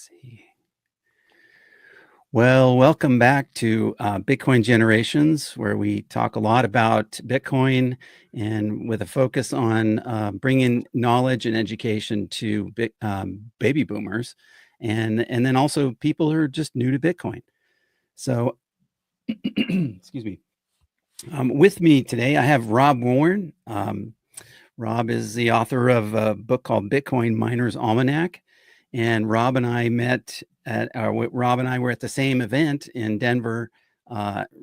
See. Well, welcome back to Bitcoin Generations, where we talk a lot about Bitcoin and with a focus on bringing knowledge and education to baby boomers, and then also people who are just new to Bitcoin. So, excuse me. With me today, I have Rob Warren. Rob is the author of a book called Bitcoin Miner's Almanac. And Rob and I met Rob and I were at the same event in Denver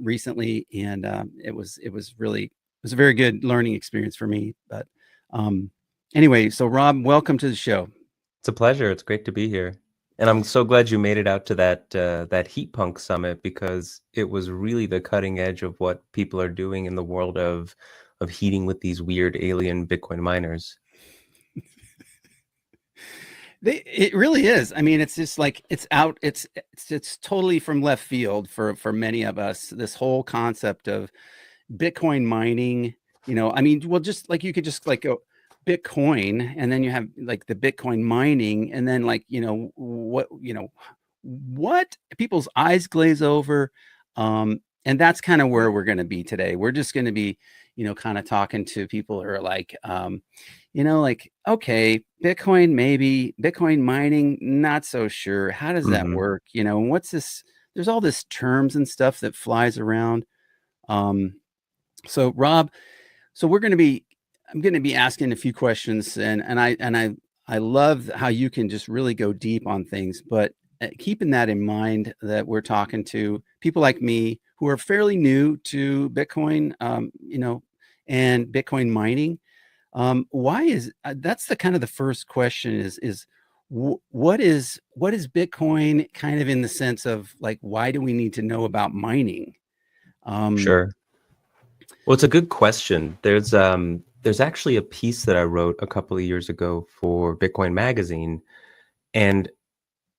recently, and it was a very good learning experience for me. But anyway, so Rob, welcome to the show. It's a pleasure. It's great to be here, and I'm so glad you made it out to that Heat Punk Summit, because it was really the cutting edge of what people are doing in the world of heating with these weird alien Bitcoin miners. It really is. I mean, it's just like it's totally from left field for many of us. This whole concept of Bitcoin mining, I mean, well, just like you could just like go Bitcoin, and then you have like the Bitcoin mining, and then like what people's eyes glaze over, and that's kind of where we're going to be today. We're just going to be kind of talking to people who are like like, okay, Bitcoin, maybe Bitcoin mining, not so sure. How does that work? What's this? There's all this terms and stuff that flies around. So Rob, I'm going to be asking a few questions, and I love how you can just really go deep on things, but keeping that in mind that we're talking to people like me who are fairly new to Bitcoin, and Bitcoin mining. Why is that's the kind of the first question is what is Bitcoin, kind of in the sense of like, why do we need to know about mining? Sure. Well, it's a good question. There's actually a piece that I wrote a couple of years ago for Bitcoin Magazine, and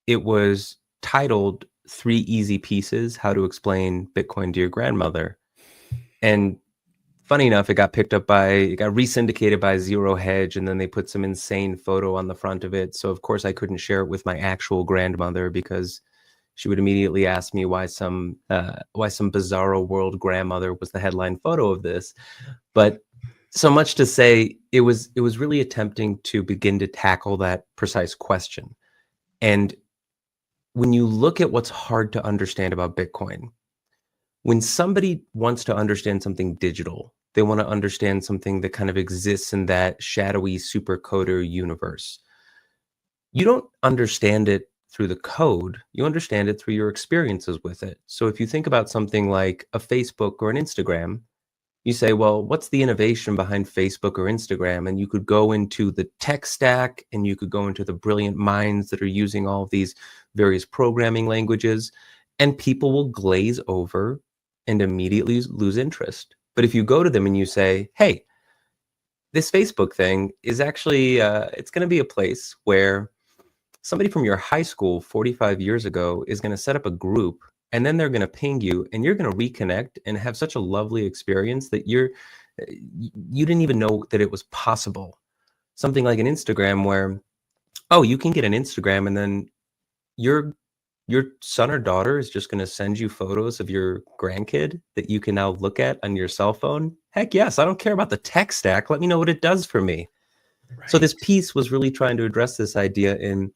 it was titled 3 Easy Pieces: How to Explain Bitcoin to Your Grandmother. And funny enough, it got re-syndicated by Zero Hedge, and then they put some insane photo on the front of it. So of course I couldn't share it with my actual grandmother, because she would immediately ask me why some bizarro world grandmother was the headline photo of this. But so much to say, it was really attempting to begin to tackle that precise question. And when you look at what's hard to understand about Bitcoin, when somebody wants to understand something digital, they want to understand something that kind of exists in that shadowy supercoder universe. You don't understand it through the code, you understand it through your experiences with it. So if you think about something like a Facebook or an Instagram, you say, well, what's the innovation behind Facebook or Instagram? And you could go into the tech stack, and you could go into the brilliant minds that are using all of these various programming languages, and people will glaze over and immediately lose interest. But if you go to them and you say, hey, this Facebook thing is actually, it's going to be a place where somebody from your high school 45 years ago is going to set up a group, and then they're going to ping you, and you're going to reconnect and have such a lovely experience that you didn't even know that it was possible. Something like an Instagram where, oh, you can get an Instagram, and then your son or daughter is just going to send you photos of your grandkid that you can now look at on your cell phone. Heck yes, I don't care about the tech stack. Let me know what it does for me. Right. So this piece was really trying to address this idea in,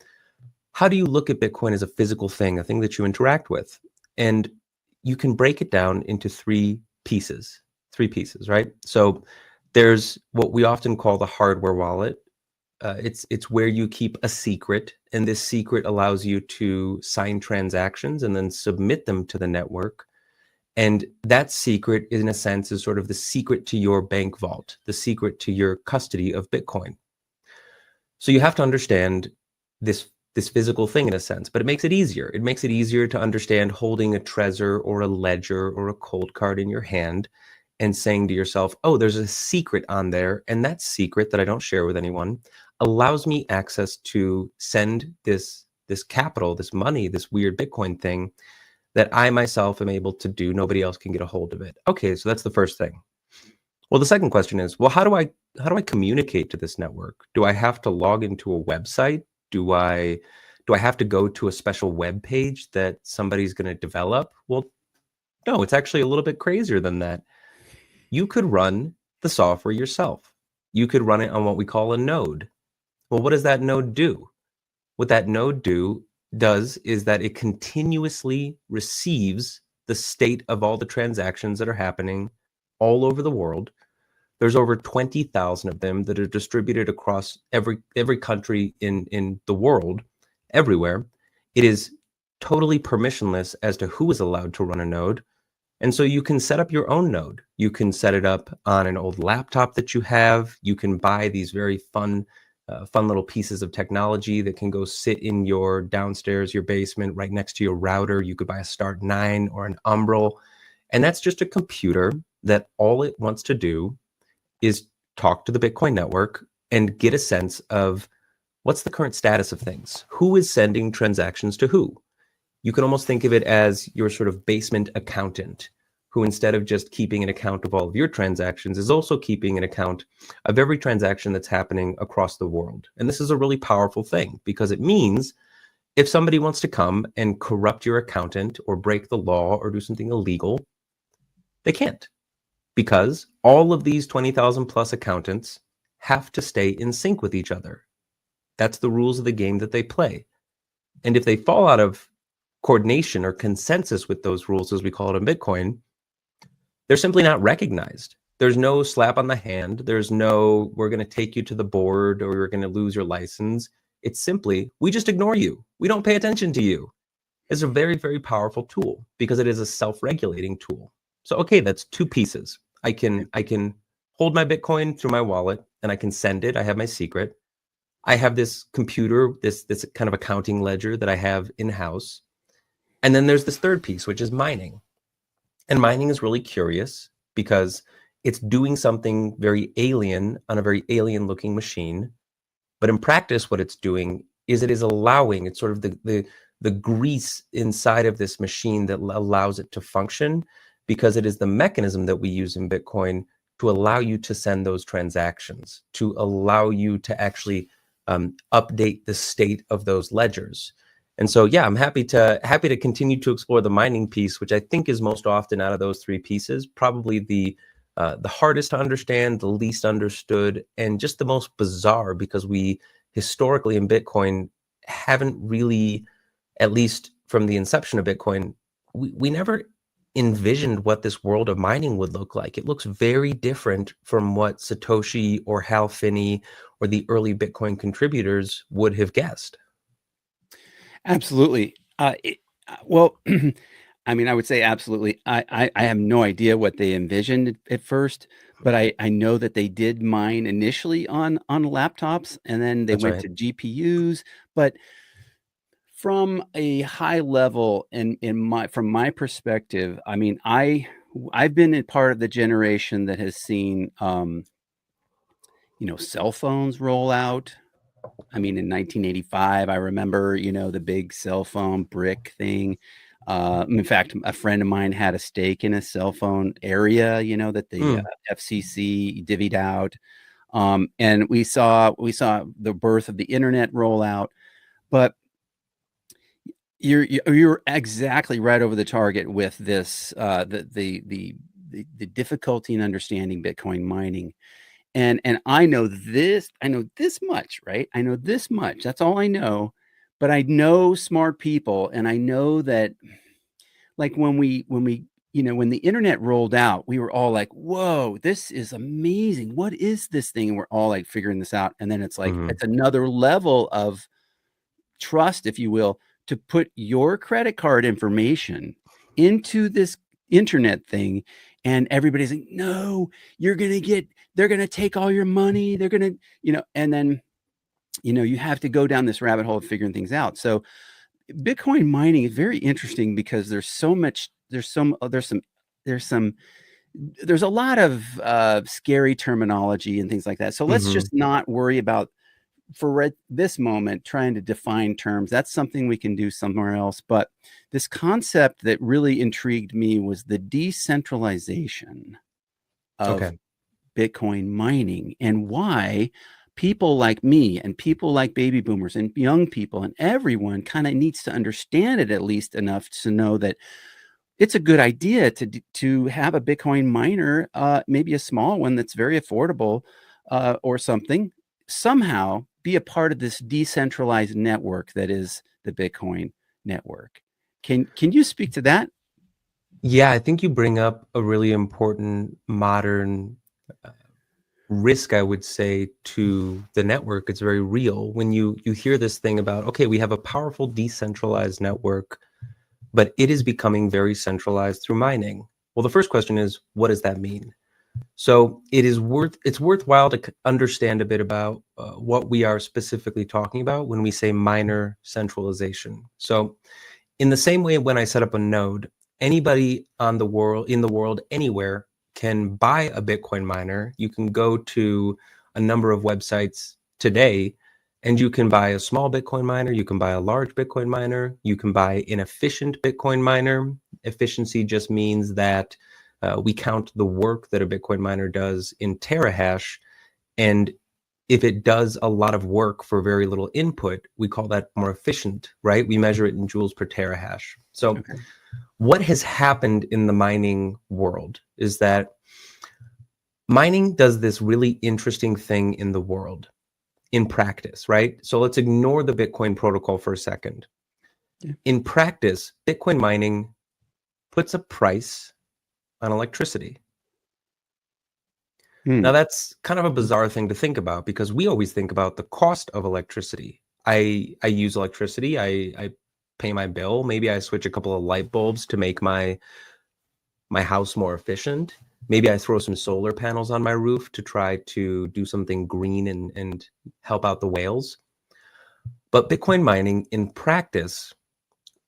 how do you look at Bitcoin as a physical thing, a thing that you interact with? And you can break it down into three pieces, right? So there's what we often call the hardware wallet. It's where you keep a secret, and this secret allows you to sign transactions and then submit them to the network. And that secret, in a sense, is sort of the secret to your bank vault, the secret to your custody of Bitcoin. So you have to understand this physical thing in a sense, but it makes it easier. It makes it easier to understand holding a Trezor or a Ledger or a cold card in your hand and saying to yourself, oh, there's a secret on there, and that secret that I don't share with anyone allows me access to send this capital, this money, this weird Bitcoin thing that I myself am able to do. Nobody else can get a hold of it. Okay, so that's the first thing. Well, the second question is, well, how do I communicate to this network? Do I have to log into a website? Do I Do I have to go to a special web page that somebody's going to develop? Well, no, it's actually a little bit crazier than that. You could run the software yourself. You could run it on what we call a node. Well, what does that node do? What that node does is that it continuously receives the state of all the transactions that are happening all over the world. There's over 20,000 of them that are distributed across every country in the world, everywhere. It is totally permissionless as to who is allowed to run a node. And so you can set up your own node. You can set it up on an old laptop that you have. You can buy these very fun little pieces of technology that can go sit in your downstairs, your basement, right next to your router. You could buy a Start9 or an Umbrel. And that's just a computer that all it wants to do is talk to the Bitcoin network and get a sense of what's the current status of things. Who is sending transactions to who? You can almost think of it as your sort of basement accountant, who instead of just keeping an account of all of your transactions is also keeping an account of every transaction that's happening across the world. And this is a really powerful thing because it means if somebody wants to come and corrupt your accountant or break the law or do something illegal, they can't, because all of these 20,000 plus accountants have to stay in sync with each other. That's the rules of the game that they play. And if they fall out of coordination or consensus with those rules, as we call it in Bitcoin, they're simply not recognized. There's no slap on the hand. There's no, we're going to take you to the board or you're going to lose your license. It's simply, we just ignore you. We don't pay attention to you. It's a very, very powerful tool because it is a self-regulating tool. So, okay, that's two pieces. I can hold my Bitcoin through my wallet and I can send it. I have my secret. I have this computer, this kind of accounting ledger that I have in-house. And then there's this third piece, which is mining. And mining is really curious because it's doing something very alien on a very alien looking machine. But in practice, what it's doing is it is allowing, it's sort of the grease inside of this machine that allows it to function, because it is the mechanism that we use in Bitcoin to allow you to send those transactions, to allow you to actually update the state of those ledgers. And so, yeah, I'm happy to continue to explore the mining piece, which I think is most often out of those three pieces, probably the hardest to understand, the least understood, and just the most bizarre, because we historically in Bitcoin haven't really, at least from the inception of Bitcoin, we never envisioned what this world of mining would look like. It looks very different from what Satoshi or Hal Finney or the early Bitcoin contributors would have guessed. Absolutely. Well, I mean, I would say absolutely. I have no idea what they envisioned at first, but I know that they did mine initially on laptops, and then they That's went right. to GPUs. But from a high level, from my perspective, I mean, I've been a part of the generation that has seen cell phones roll out. I mean, in 1985, I remember, the big cell phone brick thing. In fact, a friend of mine had a stake in a cell phone area, that the FCC divvied out. And we saw the birth of the internet roll out. But you're exactly right over the target with this, the difficulty in understanding Bitcoin mining. And I know this much, right? I know this much. That's all I know. But I know smart people, and I know that, like, when the internet rolled out, we were all like, "Whoa, this is amazing. What is this thing?" And we're all like figuring this out. And then it's like it's another level of trust, if you will, to put your credit card information into this internet thing. And everybody's like, "No, they're going to take all your money. They're going to," and then, you have to go down this rabbit hole of figuring things out. So Bitcoin mining is very interesting because there's a lot of scary terminology and things like that. So let's just not worry about, for this moment, trying to define terms. That's something we can do somewhere else. But this concept that really intrigued me was the decentralization of Bitcoin mining, and why people like me and people like baby boomers and young people and everyone kind of needs to understand it at least enough to know that it's a good idea to have a Bitcoin miner, maybe a small one that's very affordable, or something. Somehow be a part of this decentralized network that is the Bitcoin network. Can you speak to that? Yeah, I think you bring up a really important modern risk, I would say, to the network. It's very real when you hear this thing about, okay, we have a powerful decentralized network, but it is becoming very centralized through mining. Well, the first question is, what does that mean? So it's worthwhile to understand a bit about what we are specifically talking about when we say miner centralization. So in the same way, when I set up a node, anybody in the world, anywhere can buy a Bitcoin miner. You can go to a number of websites today and you can buy a small Bitcoin miner. You can buy a large Bitcoin miner. You can buy an efficient Bitcoin miner. Efficiency just means that we count the work that a Bitcoin miner does in terahash. And if it does a lot of work for very little input, we call that more efficient, right? We measure it in joules per terahash. So Okay. what has happened in the mining world is that mining does this really interesting thing in the world, in practice, right? So let's ignore the Bitcoin protocol for a second. Yeah. In practice, Bitcoin mining puts a price on electricity. Now, that's kind of a bizarre thing to think about because we always think about the cost of electricity. I use electricity. I pay my bill. Maybe I switch a couple of light bulbs to make my house more efficient. Maybe I throw some solar panels on my roof to try to do something green and help out the whales. But Bitcoin mining in practice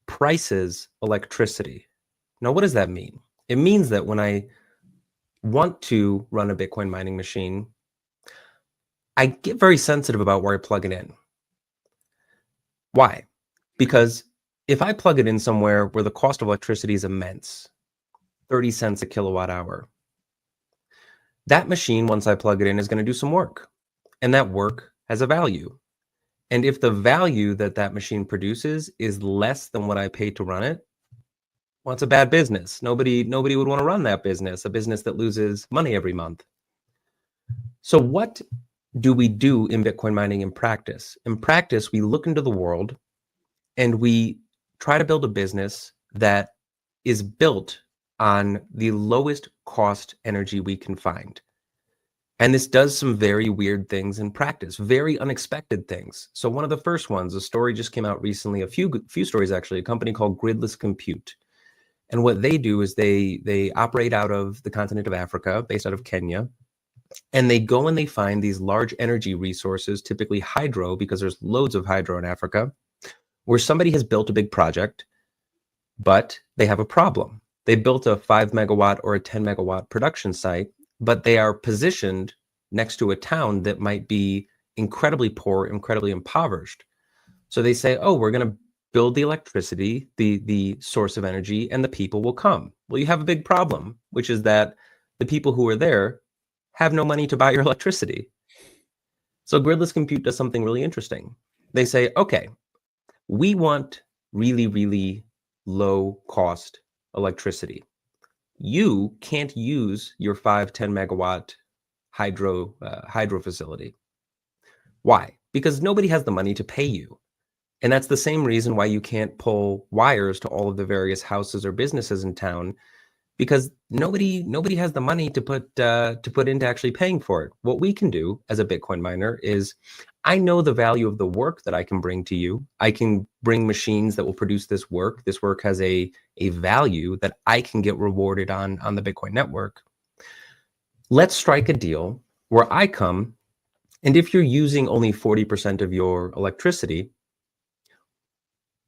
prices electricity. Now, what does that mean? It means that when I want to run a Bitcoin mining machine, I get very sensitive about where I plug it in. Why? Because if I plug it in somewhere where the cost of electricity is immense, 30 cents a kilowatt hour, that machine, once I plug it in, is going to do some work. And that work has a value. And if the value that that machine produces is less than what I paid to run it, well, it's a bad business. Nobody would want to run that business, a business that loses money every month. So what do we do in Bitcoin mining in practice? In practice, we look into the world and we try to build a business that is built on the lowest cost energy we can find. And this does some very weird things in practice, very unexpected things. So one of the first ones, a story just came out recently, a few stories actually, a company called Gridless Compute. And what they do is they operate out of the continent of Africa, based out of Kenya. And they go and they find these large energy resources, typically hydro, because there's loads of hydro in Africa, where somebody has built a big project, but they have a problem. They built a 5 megawatt or a 10 megawatt production site, but they are positioned next to a town that might be incredibly poor, incredibly impoverished. So they say, oh, we're going to build the electricity, the source of energy, and the people will come. Well, you have a big problem, which is that the people who are there have no money to buy your electricity. So Gridless Compute does something really interesting. They say, okay, we want really, really low cost electricity. You can't use your 5-10 megawatt hydro facility. Why? Because nobody has the money to pay you. And that's the same reason why you can't pull wires to all of the various houses or businesses in town, because nobody has the money to put into actually paying for it. What we can do as a Bitcoin miner is, I know the value of the work that I can bring to you. I can bring machines that will produce this work. This work has a value that I can get rewarded on the Bitcoin network. Let's strike a deal where I come, and if you're using only 40% of your electricity,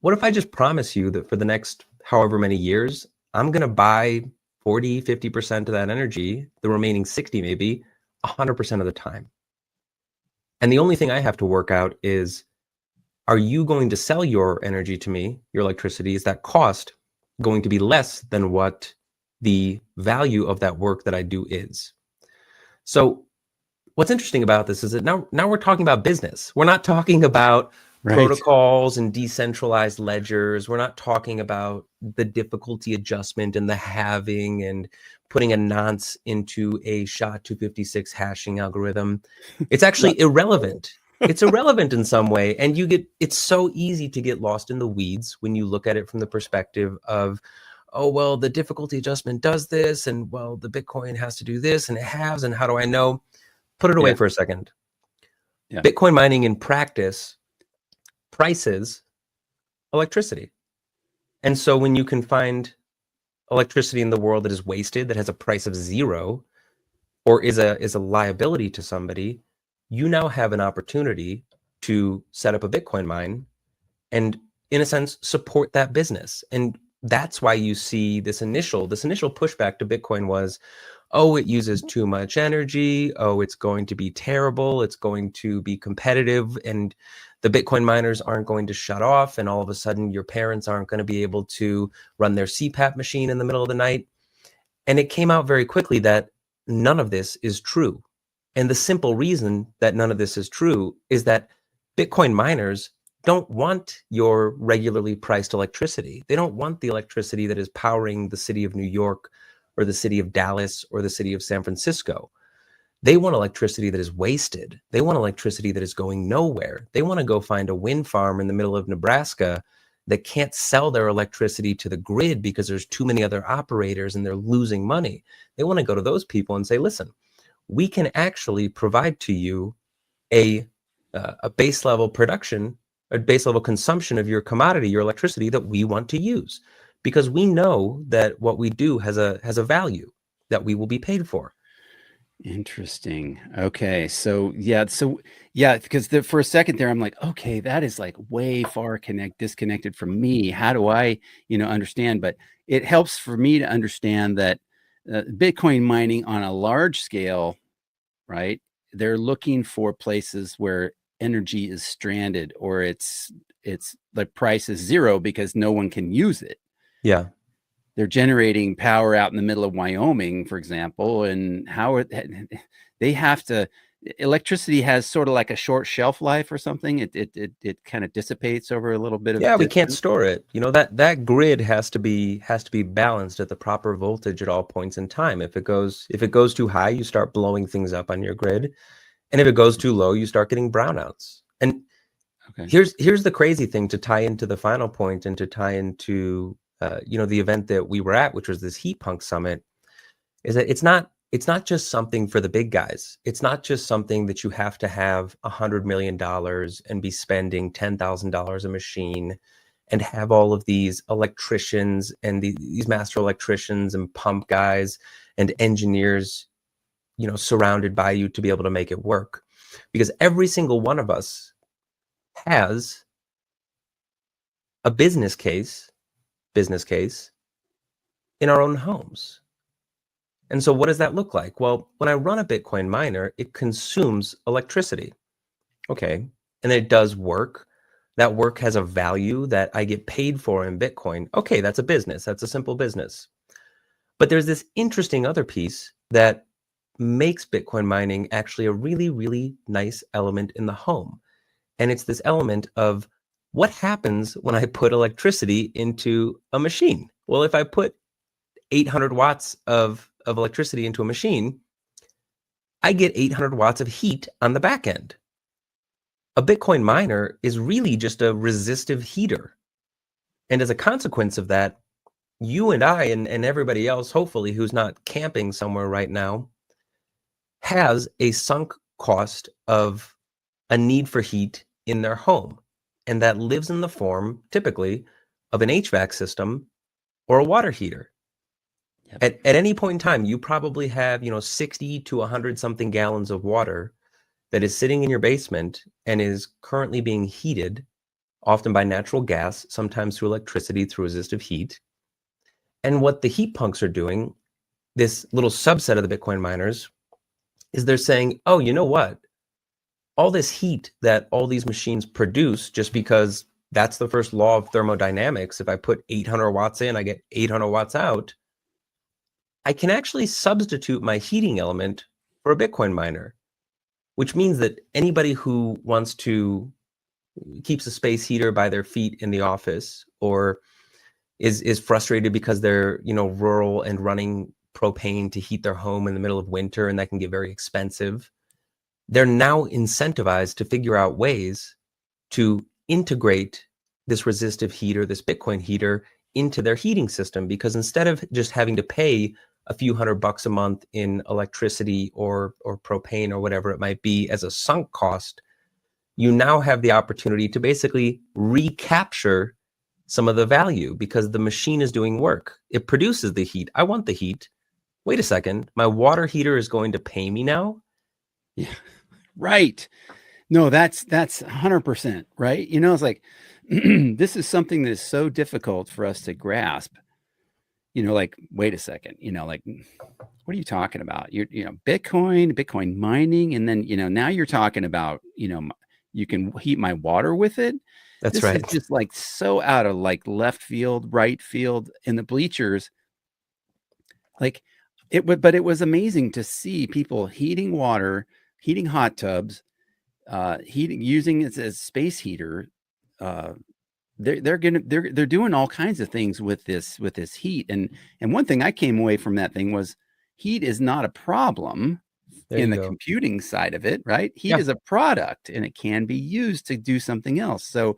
what if I just promise you that for the next however many years, I'm going to buy 40, 50% of that energy, the remaining 60 maybe, 100% of the time. And the only thing I have to work out is, are you going to sell your energy to me, your electricity? Is that cost going to be less than what the value of that work that I do is? So what's interesting about this is that now we're talking about business. We're not talking about Right. protocols and decentralized ledgers. We're not talking about the difficulty adjustment and the halving and putting a nonce into a SHA-256 hashing algorithm. It's Right. actually irrelevant. It's irrelevant in some way. And it's so easy to get lost in the weeds when you look at it from the perspective of, oh, well, the difficulty adjustment does this, and well, the Bitcoin has to do this, and it halves, and how do I know? Put it away Yeah. for a second. Yeah. Bitcoin mining in practice prices electricity. And so when you can find electricity in the world that is wasted, that has a price of zero, or is a liability to somebody, you now have an opportunity to set up a Bitcoin mine and, in a sense, support that business. And that's why you see this initial pushback to Bitcoin was, oh, it uses too much energy. Oh, it's going to be terrible. It's going to be competitive. And the Bitcoin miners aren't going to shut off. And all of a sudden, your parents aren't going to be able to run their CPAP machine in the middle of the night. And it came out very quickly that none of this is true. And the simple reason that none of this is true is that Bitcoin miners don't want your regularly priced electricity. They don't want the electricity that is powering the city of New York or the city of Dallas or the city of San Francisco. They want electricity that is wasted. They want electricity that is going nowhere. They want to go find a wind farm in the middle of Nebraska that can't sell their electricity to the grid because there's too many other operators and they're losing money. They want to go to those people and say, listen, we can actually provide to you a base level production, a base level consumption of your commodity, your electricity that we want to use, because we know that what we do has a value that we will be paid for. Interesting. Okay. So yeah, because for a second there, I'm like, okay, that is like way far disconnected from me. How do I, understand? But it helps for me to understand that Bitcoin mining on a large scale, right? They're looking for places where energy is stranded, or it's the price is zero because no one can use it. Yeah. They're generating power out in the middle of Wyoming, for example, and they have to. Electricity has sort of like a short shelf life or something. It kind of dissipates over a little bit of Yeah, we can't distance. store it. That grid has to be balanced at the proper voltage at all points in time. If it goes too high, you start blowing things up on your grid. And if it goes too low, you start getting brownouts. And Okay. here's the crazy thing, to tie into the final point and to tie into the event that we were at, which was this Heat Punk Summit, is that it's not just something for the big guys. It's not just something that you have to have $100 million and be spending $10,000 a machine and have all of these electricians and these master electricians and pump guys and engineers, surrounded by you to be able to make it work. Because every single one of us has a business case in our own homes. And so what does that look like? Well, when I run a Bitcoin miner, it consumes electricity. Okay. And it does work. That work has a value that I get paid for in Bitcoin. Okay, that's a business. That's a simple business. But there's this interesting other piece that makes Bitcoin mining actually a really, really nice element in the home. And it's this element of what happens when I put electricity into a machine. Well, if I put 800 watts of electricity into a machine, I get 800 watts of heat on the back end. A Bitcoin miner is really just a resistive heater. And as a consequence of that, you and I and everybody else, hopefully, who's not camping somewhere right now, has a sunk cost of a need for heat in their home. And that lives in the form, typically, of an HVAC system or a water heater. Yep. At any point in time, you probably have, 60 to 100 something gallons of water that is sitting in your basement and is currently being heated, often by natural gas, sometimes through electricity, through resistive heat. And what the heat punks are doing, this little subset of the Bitcoin miners, is they're saying, oh, you know what? All this heat that all these machines produce, just because that's the first law of thermodynamics, if I put 800 watts in, I get 800 watts out, I can actually substitute my heating element for a Bitcoin miner. which means that anybody who wants to keeps a space heater by their feet in the office, or is frustrated because they're, you know, rural and running propane to heat their home in the middle of winter, and that can get very expensive. They're now incentivized to figure out ways to integrate this resistive heater, this Bitcoin heater, into their heating system, because instead of just having to pay a few $100 a month in electricity or propane or whatever it might be as a sunk cost, you now have the opportunity to basically recapture some of the value because the machine is doing work. It produces the heat. I want the heat. Wait a second, my water heater is going to pay me now? Yeah. Right. No, that's 100%, right? You know, it's like this is something that is so difficult for us to grasp. You know, like, wait a second, you know, like, what are you talking about? You know, Bitcoin mining, and then, you know, now you're talking about, you know, you can heat my water with it. That's This is right. just like so out of like left field, right field, in the bleachers. Like it would, but it was amazing to see people heating water, heating hot tubs, heating, using it as space heater. Uh, they're doing all kinds of things with this heat. And one thing I came away from that thing was heat is not a problem There in you the go. computing side of it, right? Heat Yeah, is a product and it can be used to do something else. So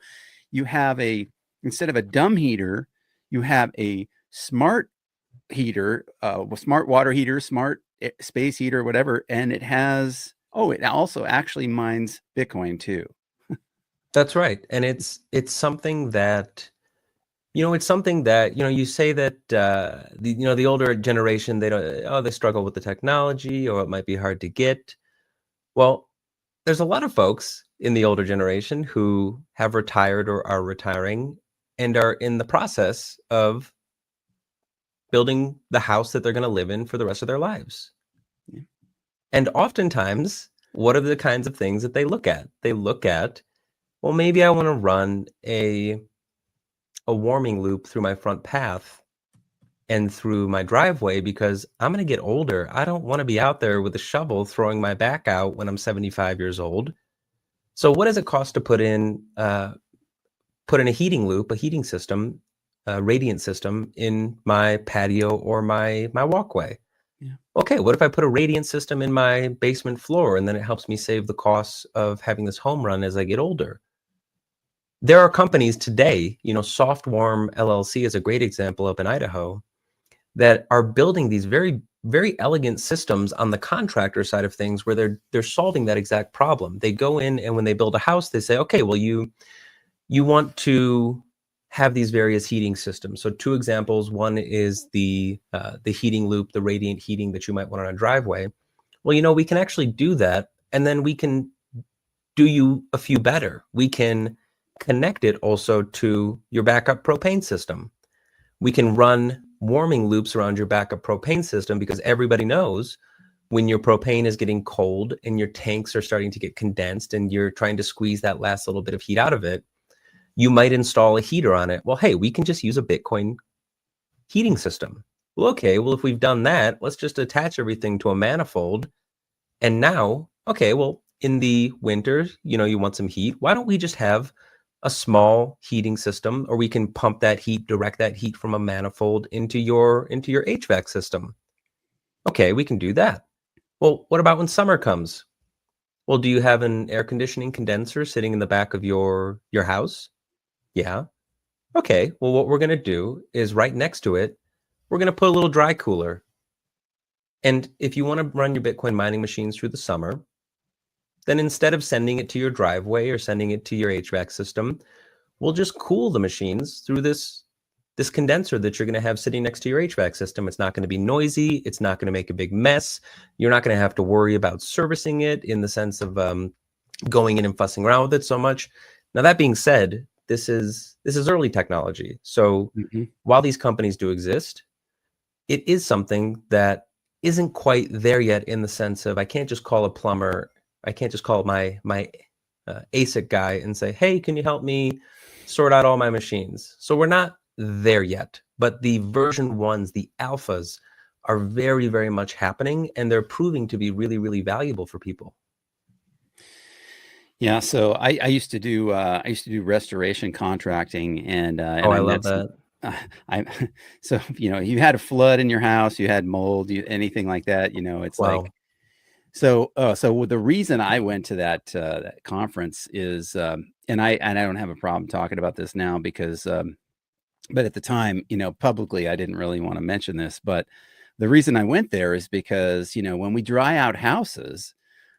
you have instead of a dumb heater, you have a smart heater, smart water heater, smart space heater, whatever. And it also actually mines Bitcoin too. that's right. And it's something that, you know, it's something that, you know, you say that you know, the older generation, they don't, oh, they struggle with the technology, or it might be hard to get. Well, there's a lot of folks in the older generation who have retired or are retiring and are in the process of building the house that they're going to live in for the rest of their lives. Yeah. And oftentimes, what are the kinds of things that they look at? They look at, well, maybe I want to run a warming loop through my front path and through my driveway because I'm going to get older. I don't want to be out there with a shovel throwing my back out when I'm 75 years old. So what does it cost to put in a heating loop, a heating system, a radiant system in my patio or my walkway? Yeah. Okay, what if I put a radiant system in my basement floor, and then it helps me save the costs of having this home run as I get older? There are companies today, you know, Softwarm LLC is a great example up in Idaho, that are building these very, very elegant systems on the contractor side of things where they're solving that exact problem. They go in, and when they build a house, they say, okay, well, you want to have these various heating systems. So two examples. One is the heating loop, the radiant heating that you might want on a driveway. Well, you know, we can actually do that, and then we can do you a few better. We can connect it also to your backup propane system. We can run warming loops around your backup propane system, because everybody knows when your propane is getting cold and your tanks are starting to get condensed and you're trying to squeeze that last little bit of heat out of it, you might install a heater on it. Well, hey, we can just use a Bitcoin heating system. Well, okay, well, if we've done that, let's just attach everything to a manifold. And now, okay, well, in the winter, you know, you want some heat. Why don't we just have a small heating system, or we can pump that heat, direct that heat from a manifold into your HVAC system? Okay, we can do that. Well, what about when summer comes? Well, do you have an air conditioning condenser sitting in the back of your house? Yeah. Okay, well, what we're going to do is right next to it, we're going to put a little dry cooler. And if you want to run your Bitcoin mining machines through the summer, then instead of sending it to your driveway or sending it to your HVAC system, we'll just cool the machines through this condenser that you're going to have sitting next to your HVAC system. It's not going to be noisy. It's not going to make a big mess. You're not going to have to worry about servicing it in the sense of going in and fussing around with it so much. Now, that being said, this is early technology. So Mhm. while these companies do exist, it is something that isn't quite there yet, in the sense of I can't just call a plumber. I can't just call my ASIC guy and say, hey, can you help me sort out all my machines? So we're not there yet, but the version ones, the alphas, are very, very much happening, and they're proving to be really, really valuable for people. Yeah, so I used to do restoration contracting, Oh, and I I love met some. that. I so you had a flood in your house, you had mold, anything like that, it's like. Wow. So the reason I went to that conference is, and I don't have a problem talking about this now because, but at the time, publicly, I didn't really want to mention this, but the reason I went there is because, when we dry out houses,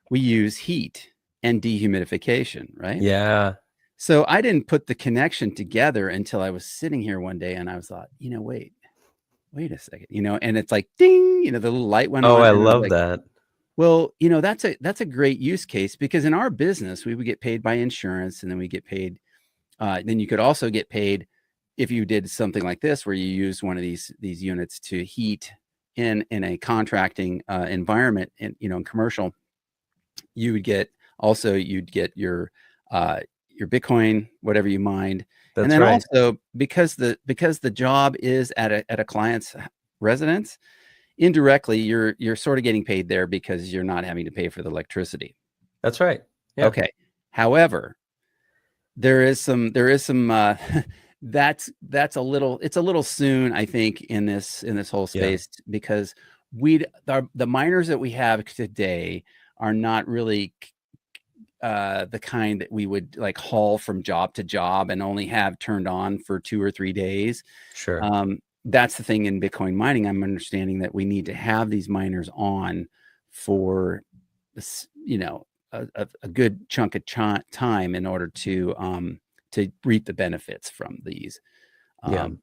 we use heat and dehumidification, right? Yeah, So I didn't put the connection together until I was sitting here one day and I was thought, wait a second, and it's like ding, the little light went oh, on I and I was love like, that. well, that's a great use case because in our business, we would get paid by insurance and then we get paid. Then you could also get paid if you did something like this, where you use one of these units to heat in a contracting environment, and in commercial, you would get you'd get your Bitcoin, whatever you mined, and That's then right. also because the job is at a client's residence, indirectly you're sort of getting paid there because you're not having to pay for the electricity. That's right. Yeah. Okay. However, there is some that's a little it's a little soon, I think, in this whole Yeah. space, because the miners that we have today are not really the kind that we would like haul from job to job and only have turned on for 2 or 3 days. Sure. That's the thing in Bitcoin mining. I'm understanding that we need to have these miners on for this, a good chunk of time in order to reap the benefits from these. Yeah. Um,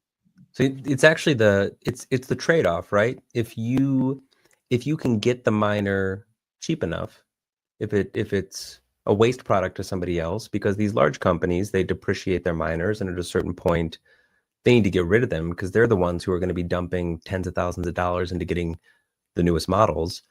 So it's actually it's the trade-off, right? If you can get the miner cheap enough, if it's a waste product to somebody else, because these large companies, they depreciate their miners, and at a certain point they need to get rid of them because they're the ones who are going to be dumping tens of thousands of dollars into getting the newest models.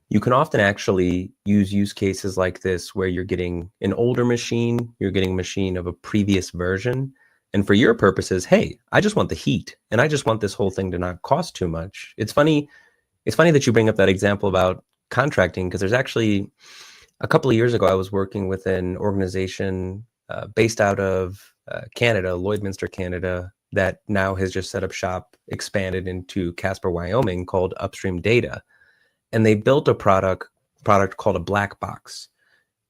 You can often actually use cases like this where you're getting an older machine, you're getting a machine of a previous version. And for your purposes, hey, I just want the heat and I just want this whole thing to not cost too much. It's funny that you bring up that example about contracting, because there's actually a couple of years ago, I was working with an organization based out of Canada, Lloydminster, Canada, that now has just set up shop, expanded into Casper, Wyoming, called Upstream Data. And they built a product called a black box.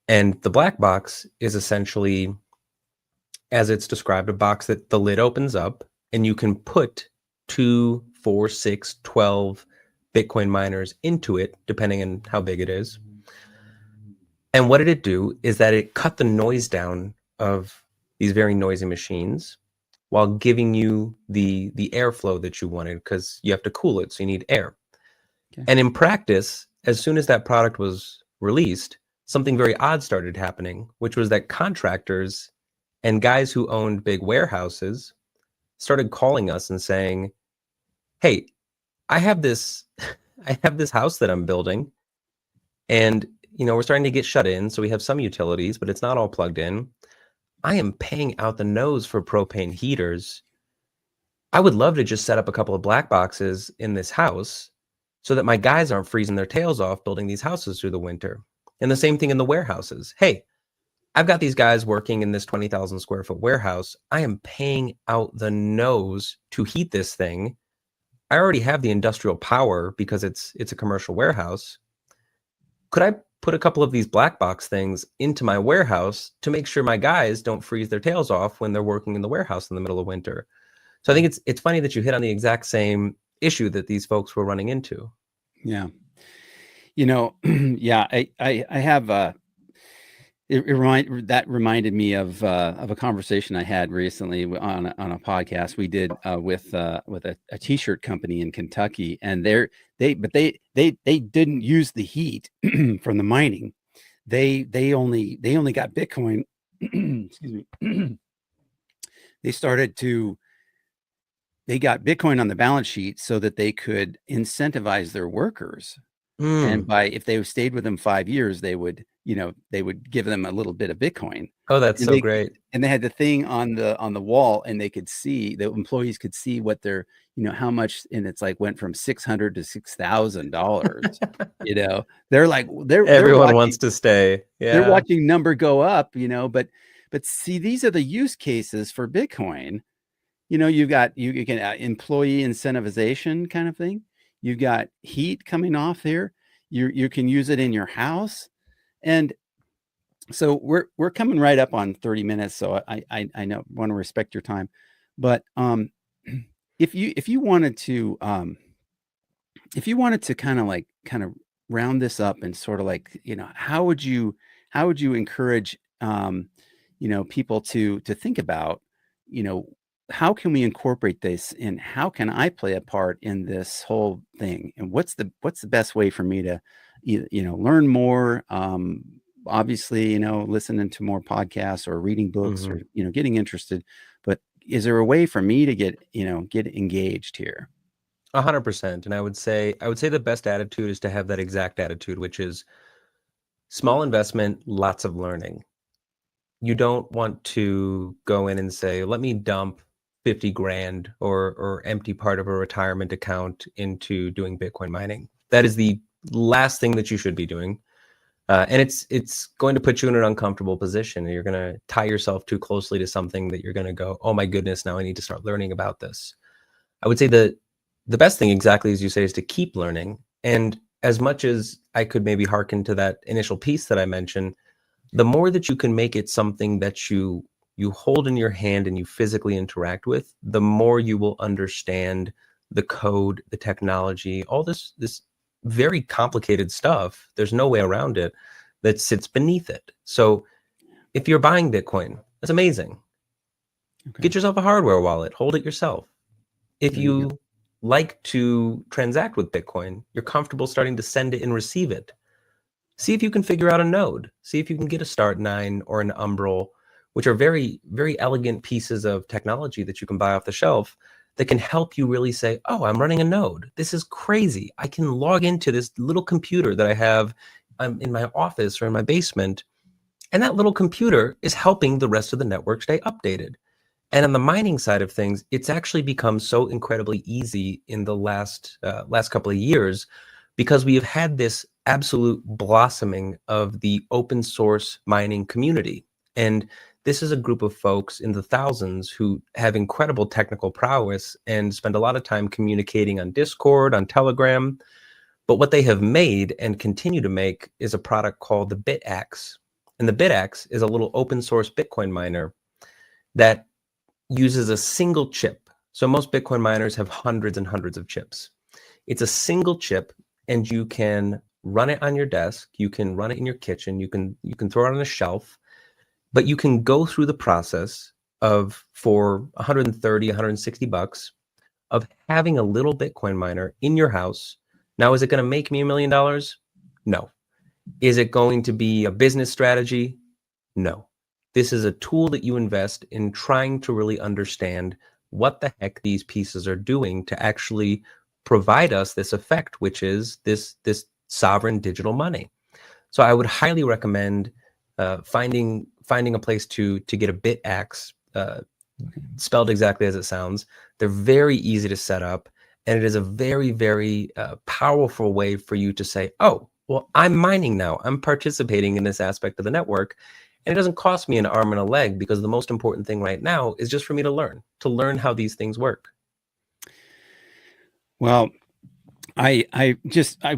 And the black box is essentially, as it's described, a box that the lid opens up and you can put 2, 4, 6, 12 Bitcoin miners into it, depending on how big it is. And what did it do is that it cut the noise down of these very noisy machines while giving you the airflow that you wanted, because you have to cool it, so you need air. Okay. And in practice, as soon as that product was released, something very odd started happening, which was that contractors and guys who owned big warehouses started calling us and saying, "Hey, I have this I have this house that I'm building, and we're starting to get shut in, so we have some utilities, but it's not all plugged in. I am paying out the nose for propane heaters. I would love to just set up a couple of black boxes in this house so that my guys aren't freezing their tails off building these houses through the winter." And the same thing in the warehouses. Hey, I've got these guys working in this 20,000 square foot warehouse. I am paying out the nose to heat this thing. I already have the industrial power because it's a commercial warehouse. Could I put a couple of these black box things into my warehouse to make sure my guys don't freeze their tails off when they're working in the warehouse in the middle of winter? So I think it's funny that you hit on the exact same issue that these folks were running into. yeah. Yeah, I have that reminded me of a conversation I had recently on a podcast we did with a t-shirt company in Kentucky, and they didn't use the heat from the mining. They only got Bitcoin. Excuse me. They got Bitcoin on the balance sheet so that they could incentivize their workers And Mm. if they stayed with them 5 years, they would, they would give them a little bit of Bitcoin. Oh, that's And so great. they had the thing on the wall, and they could see, the employees could see what their, how much, and it's like went from 600 to $6,000. They're like Everyone wants to stay. they're Yeah. watching number go up, but see, these are the use cases for Bitcoin. You've got, you can employee incentivization kind of thing. You've got heat coming off here. You can use it in your house. And so we're coming right up on 30 minutes. So I know, want to respect your time, but if you wanted to kind of round this up and sort of like, how would you encourage people to think about, you know, how can we incorporate this, and how can I play a part in this whole thing? And what's the best way for me to learn more? Obviously, listening to more podcasts or reading books, or getting interested. But is there a way for me to get engaged here? 100%. And I would say the best attitude is to have that exact attitude, which is small investment, lots of learning. You don't want to go in and say, let me dump 50 grand or empty part of a retirement account into doing Bitcoin mining. That is the last thing that you should be doing. And it's going to put you in an uncomfortable position. You're going to tie yourself too closely to something that you're going to go, oh my goodness, now I need to start learning about this. I would say the best thing, exactly as you say, is to keep learning. And as much as I could maybe hearken to that initial piece that I mentioned, the more that you can make it something that you hold in your hand and you physically interact with, the more you will understand the code, the technology, all this very complicated stuff. There's no way around it that sits beneath it. So if you're buying Bitcoin, that's amazing. Okay. Get yourself a hardware wallet, hold it yourself. If you like to transact with Bitcoin, you're comfortable starting to send it and receive it. See if you can figure out a node. See if you can get a Start9 or an Umbrel, which are very, very elegant pieces of technology that you can buy off the shelf that can help you really say, oh, I'm running a node. This is crazy. I can log into this little computer that I have in my office or in my basement, and that little computer is helping the rest of the network stay updated. And on the mining side of things, it's actually become so incredibly easy in the last couple of years, because we have had this absolute blossoming of the open source mining community. And this is a group of folks in the thousands who have incredible technical prowess and spend a lot of time communicating on Discord, on Telegram. But what they have made and continue to make is a product called the BitAxe. And the BitAxe is a little open source Bitcoin miner that uses a single chip. So most Bitcoin miners have hundreds and hundreds of chips. It's a single chip, and you can run it on your desk. You can run it in your kitchen. You can throw it on a shelf, but you can go through the process of, for 130, 160 bucks, of having a little Bitcoin miner in your house. Now, is it going to make me $1 million? No. Is it going to be a business strategy? No. This is a tool that you invest in trying to really understand what the heck these pieces are doing to actually provide us this effect, which is this sovereign digital money. So I would highly recommend finding a place to get a BitAxe, spelled exactly as it sounds. They're very easy to set up, and it is a very, very powerful way for you to say, oh, well, I'm mining now. I'm participating in this aspect of the network. And it doesn't cost me an arm and a leg, because the most important thing right now is just for me to learn how these things work. Well, I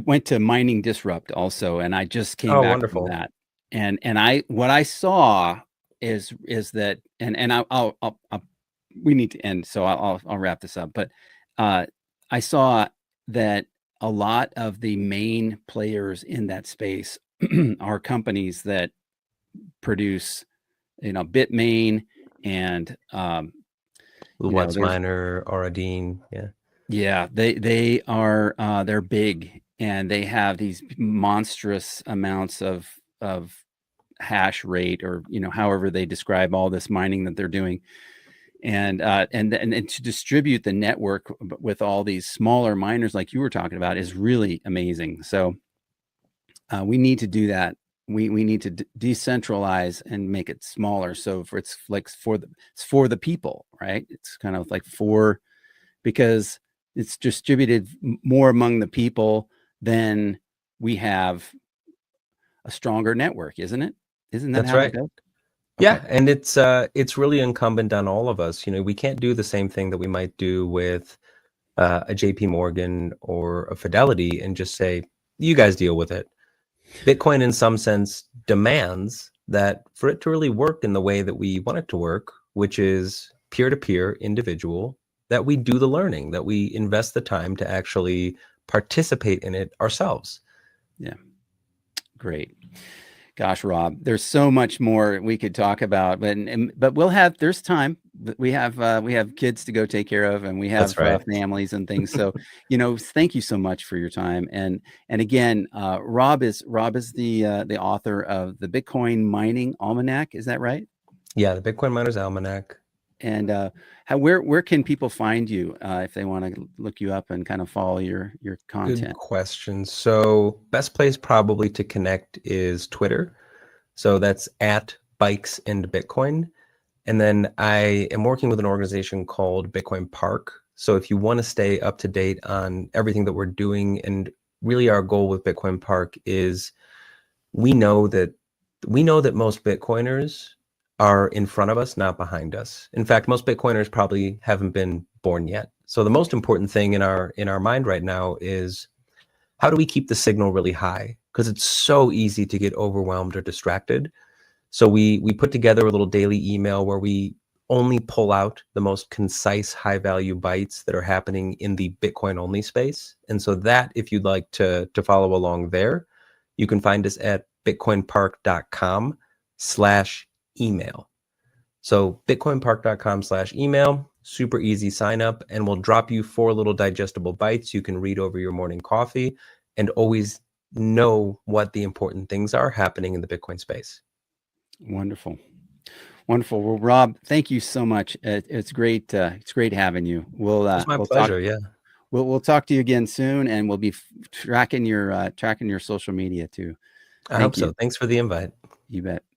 went to Mining Disrupt also, and I just came back wonderful. from that. And what I saw is that, and I'll we need to end, so I'll wrap this up. But I saw that a lot of the main players in that space are companies that produce, Bitmain and WhatsMiner, Auradine, yeah. Yeah, they are they're big, and they have these monstrous amounts of hash rate, or however they describe all this mining that they're doing. And to distribute the network with all these smaller miners like you were talking about is really amazing. So We need to do that. We need to decentralize and make it smaller. So it's for the people, right? It's kind of like because it's distributed more among the people, then we have a stronger network, isn't it? Isn't that That's how it right. goes? Okay. Yeah, and it's really incumbent on all of us. We can't do the same thing that we might do with a JP Morgan or a Fidelity and just say, you guys deal with it. Bitcoin, in some sense, demands that for it to really work in the way that we want it to work, which is peer-to-peer, individual, that we do the learning, that we invest the time to actually participate in it ourselves. Yeah. Great. Gosh, Rob, there's so much more we could talk about, but there's time. We have kids to go take care of, and we That's have right. families and things. So, thank you so much for your time. And again, Rob is the author of the Bitcoin Mining Almanac. Is that right? Yeah, the Bitcoin Miners Almanac. And where can people find you if they want to look you up and kind of follow your content? Good question. So best place probably to connect is Twitter. So that's at Bikes and Bitcoin. And then I am working with an organization called Bitcoin Park. So if you want to stay up to date on everything that we're doing, and really our goal with Bitcoin Park is we know that most Bitcoiners are in front of us, not behind us. In fact, most Bitcoiners probably haven't been born yet. So the most important thing in our mind right now is how do we keep the signal really high? Because it's so easy to get overwhelmed or distracted. So we put together a little daily email where we only pull out the most concise, high value bytes that are happening in the Bitcoin only space. And so that, if you'd like to follow along there, you can find us at bitcoinpark.com/email. So bitcoinpark.com/email, super easy sign up, and we'll drop you 4 little digestible bytes you can read over your morning coffee and always know what the important things are happening in the Bitcoin space. Wonderful. Wonderful. Well, Rob, thank you so much. It's great. It's great having you. It's my pleasure. Yeah. We'll talk to you again soon, and we'll be tracking your social media too. I hope Thank so. you. Thanks for the invite. You bet.